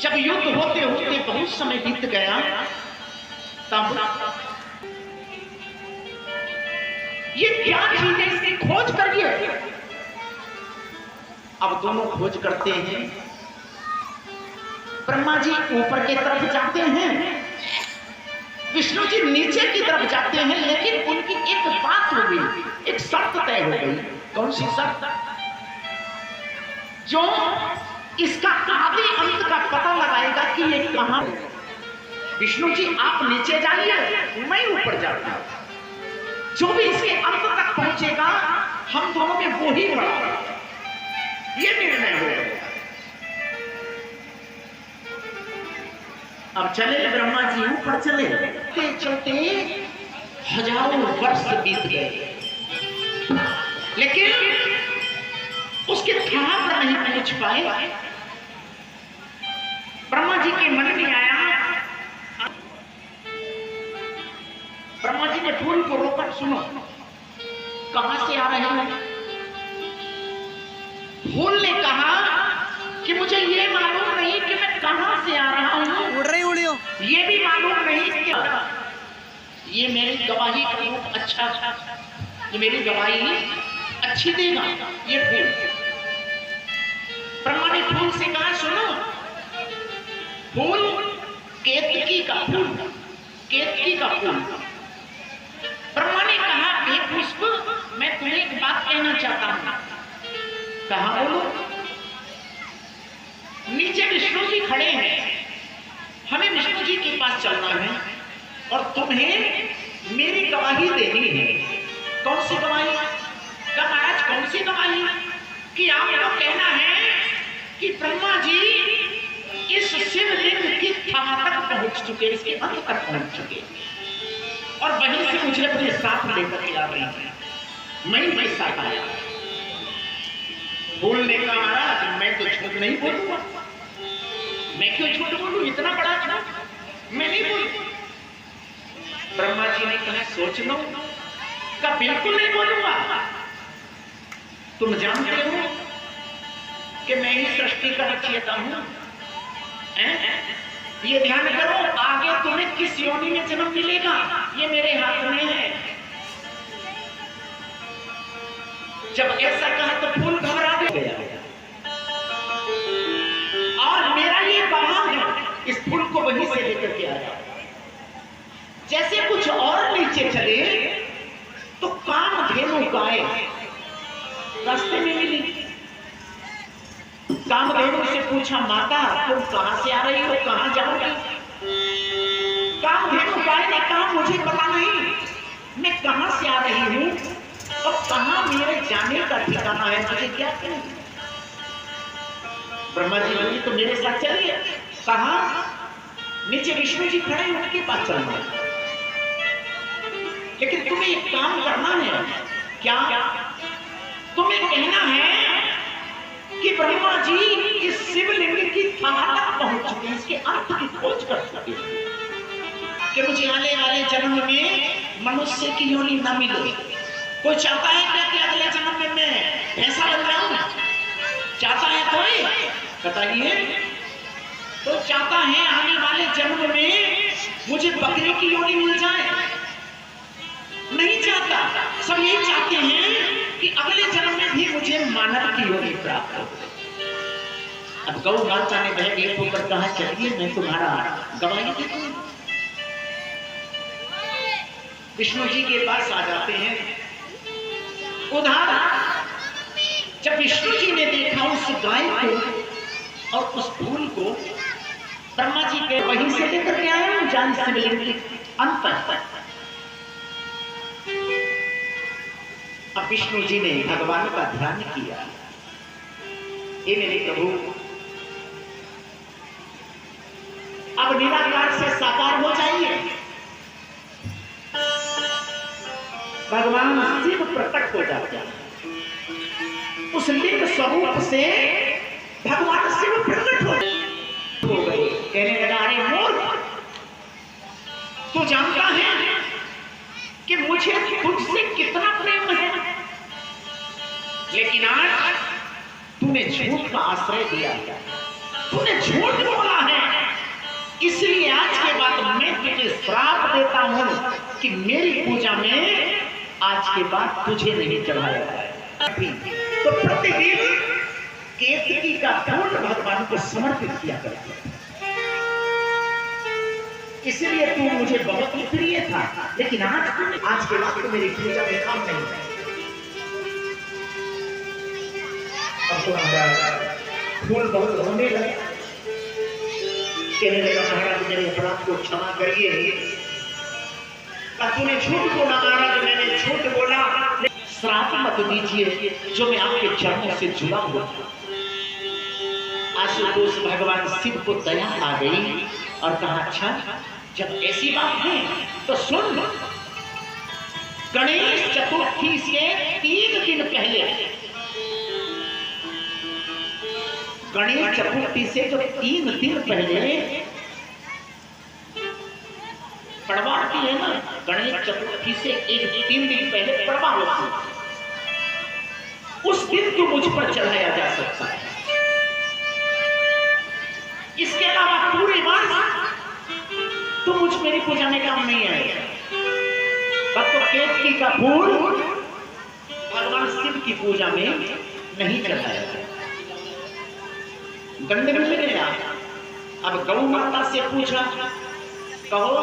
जब युद्ध होते होते बहुत समय बीत गया, तब ये क्या चीज है, इसकी खोज करिए। अब दोनों खोज करते हैं। ब्रह्मा जी ऊपर की तरफ जाते हैं, विष्णु जी नीचे की तरफ जाते हैं, लेकिन उनकी एक बात हो गई, एक शर्त तय हो गई। कौन सी शर्त? जो इसका आदि अंत का पता लगाएगा कि ये कहां। विष्णु जी आप नीचे जाइए, मैं ऊपर जाता हूं। जो भी इसके अंत तक पहुंचेगा, हम दोनों में वो ही बड़ा, ये निर्णय हो गया। अब चले ब्रह्मा जी ऊपर चले, चलते हजारों वर्ष बीत गए, लेकिन उसके थाह पर नहीं पहुंच पाए। ब्रह्मा जी के मन में आया, ब्रह्मा जी ने फूल को रोकर, सुनो कहां से आ रहे हैं? फूल ने कहा कि मुझे ये मालूम नहीं कि मैं कहां से आ रहा हूं, उड़ रही उड़ियो, ये भी मालूम नहीं क्या। ये मेरी गवाही का रूप अच्छा था, ये मेरी गवाही अच्छी देगा ये फूल। ब्रह्मा ने फूल से कहा, सुनो फूल केतकी का फूल, केतकी का फूल। ब्रह्मा ने कहा, हे पुष्प मैं तुम्हें एक बात कहना चाहता हूं। कहा बोलो। नीचे विष्णु जी खड़े हैं, हमें विष्णु जी के पास चलना है और तुम्हें मेरी गवाही देनी है। कौन सी गवाही? कहा महाराज कौन सी गवाही? कि आपको कहना है कि ब्रह्मा जी इस शिवलिंग की थाह तक पहुंच चुके, इसके अंत तक पहुंच चुके, और वहीं से मुझे अपने साथ लेकर के आ रही है, मैं भी साथ आया। बोलने का महाराज मैं तो झूठ नहीं बोलूंगा, मैं क्यों झूठ बोलूं, इतना बड़ा झूठ मैं नहीं बोलूं। ब्रह्मा जी ने कहा सोच लो। का बिल्कुल नहीं बोलूंगा। तुम जानते हो कि मैं ही सृष्टि का रचयिता हूं। ये ध्यान करो, आगे तुम्हें किस योनि में जन्म मिलेगा ये मेरे हाथ में है। जब ऐसा कहा तो फूल घबरा गया, और मेरा ये बाहर है, इस फूल को वहीं से लेकर के आया। जैसे कुछ और नीचे चले तो कामधेनु गाय रास्ते में मिली। कामधेनु से पूछा, माता तुम कहां से आ रही हो, कहां जाओगी? कामधेनु गाय ने कहा, मुझे पता नहीं मैं कहां से आ रही हूं और कहां मेरे जाने का ठिकाना है, मुझे क्या करें? ब्रह्मा जी बोली तो मेरे साथ चलिए। कहा नीचे विष्णु जी खड़े, उनके पास चलना है, लेकिन तुम्हें एक काम करना है। क्या? तुम्हें कहना है कि ब्रह्मा जी इस शिवलिंग की थाह तक पहुंच चुके, इसके अर्थ की खोज कर चुके, कि मुझे आने वाले जन्म में मनुष्य की योनि न मिले। कोई चाहता है क्या कि अगले जन्म में मैं ऐसा बन जाऊं? चाहता है कोई? बताइए। तो चाहता है आने वाले जन्म में मुझे बकरी की योनि मिल जाए? नहीं चाहता। सब यही चाहते हैं कि अगले जन्म में भी मुझे मानव की योनि प्राप्त हो। अब गौ माता ने बहन एक होकर कहा, चलिए मैं तुम्हारा गवाही देता हूं। विष्णु जी के पास आ जाते हैं। उधर जब विष्णु जी ने देखा उस गाय को और उस फूल को, ब्रह्मा जी के वहीं से लेकर के आए जान शिवलिंग के अंत तक। अब विष्णु जी ने भगवान का ध्यान किया, हे मेरे प्रभु अब निराकार से साकार हो जाइए। भगवान शिव प्रकट हो जाते हैं, उस लिंग स्वरूप से भगवान शिव प्रकट हो गए। कहने लगा, अरे मूर्ख, तू जानता है कि मुझे तुझसे कितना प्रेम है, लेकिन आज तूने झूठ का आश्रय दिया, तूने झूठ बोला है। तुझे श्राप देता हूं कि मेरी पूजा में आज के बाद तुझे नहीं चढ़ाया जाए। तो प्रतिदिन केतकी का फूल भगवान को समर्पित किया करते, इसलिए तू मुझे बहुत ही प्रिय था, लेकिन आज के बाद तो मेरी पूजा में काम नहीं है। अब तो हमारा फूल बहुत रोने लगे, कहने लगा महाराज मेरे अपराध को क्षमा करिए, तूने झूठ बोला महाराज, मैंने झूठ बोला, श्राप मत दीजिए जो मैं आपके चरणों से जुड़ा हुआ। आशुतोष भगवान शिव को दया आ गई और कहा अच्छा जब ऐसी बात है तो सुन, गणेश चतुर्थी से 3 दिन पहले, गणेश चतुर्थी से जो 3 दिन पहले पड़वा आती है ना, गणेश चतुर्थी से 3 दिन पहले पड़वा होती है, उस दिन तो मुझ पर चढ़ाया जा सकता है। इसके अलावा पूरे वर्ष तो मुझ मेरी पूजा में काम नहीं आएगा। तब तो केतकी का फूल भगवान शिव की पूजा में नहीं चढ़ाया जाए। दंड मिल गया। अब गौ माता से पूछा, कहो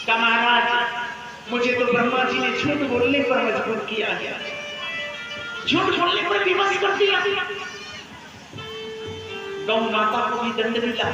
का महाराज मुझे तो ब्रह्मा जी ने झूठ बोलने पर मजबूर किया गया, झूठ बोलने पर विवश कर दिया। गौ माता को भी दंड मिला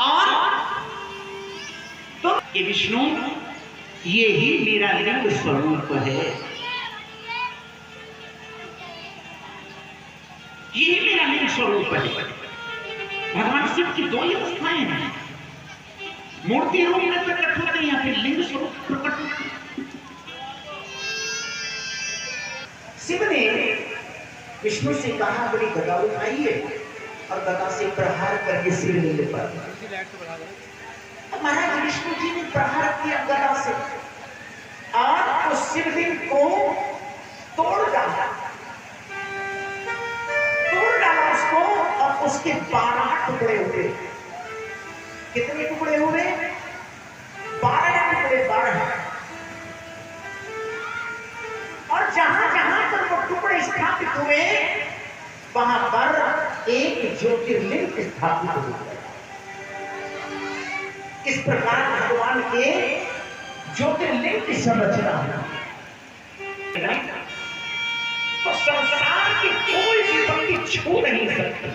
और तो ये विष्णु ये ही मेरा लिंग स्वरूप है, ये मेरा लिंग स्वरूप है। भगवान शिव की 2 अवस्थाएं हैं, मूर्ति रूप में प्रकट होते हैं या फिर लिंग स्वरूप प्रकट होते हैं। शिव ने विष्णु से कहा बड़ी गदा उठाइए और गदा से प्रहार करके शिवलिंग पर। महाराज विष्णु जी ने प्रहार किया गदा से और उस शिवलिंग को तोड़ डाला उसको, और उसके 12 टुकड़े हुए। कितने टुकड़े हुए? 12 टुकड़े, 12। और जहां जहां पर वो टुकड़े स्थापित हुए वहां पर एक ज्योतिर्लिंग स्थापित हो गया। इस प्रकार भगवान के ज्योतिर्लिंग की संरचना तो संसार की कोई विपत्ति छू नहीं सकती।